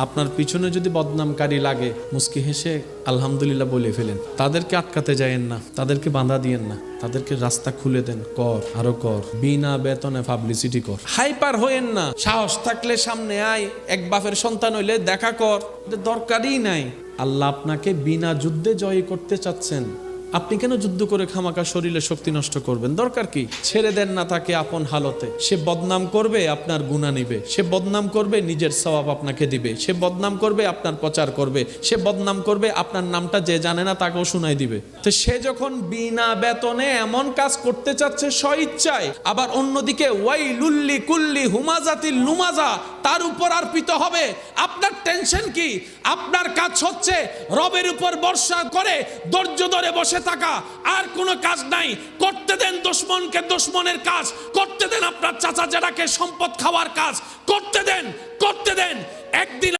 আপনার পিছনে যদি বদনামকারী লাগে মুস্কি হেসে আলহামদুলিল্লাহ বলে ফেলেন। তাদেরকে আটকাতে যায়েন না, তাদেরকে বাধা দিয়েন না, তাদেরকে রাস্তা খুলে দেন। কর, আরো কর, বিনা বেতনে পাবলিসিটি কর। হাইপার হইেন না, সাহস থাকলে সামনে আয়, এক বাপের সন্তান হইলে দেখা কর, দরকারই নাই। আল্লাহ আপনাকে বিনা যুদ্ধে জয় করতে চাচ্ছেন, আপনি কেন যুদ্ধ করে খামাকা শরীরে শক্তি নষ্ট করবেন? দরকার কি? ছেড়ে দেন না তাকে আপন হালতে। সে বদনাম করবে, আপনার গুনাহ নিবে। সে বদনাম করবে, নিজের সওয়াব আপনাকে দিবে। সে বদনাম করবে, আপনার প্রচার করবে। সে বদনাম করবে, আপনার নামটা যে জানে না তাকেও শোনাই দিবে। তো সে যখন বিনা বেতনে এমন কাজ করতে চাচ্ছে স্বইচ্ছায়, আবার অন্যদিকে ওয়াইলুল্লি কুল্লি হুমাজাতিল লুমাজা তার উপর অর্পিত হবে, আপনার টেনশন কি? আপনার কাজ হচ্ছে রবের উপর ভরসা করে ধৈর্য ধরে বসে থাকা, আর কোনো কাজ নাই। করতে দেন দুশমনকে দুশমনের কাজ, করতে দেন আপনার চাচা জেঠাকে সম্পদ খাওয়ার কাজ, করতে দেন একদিন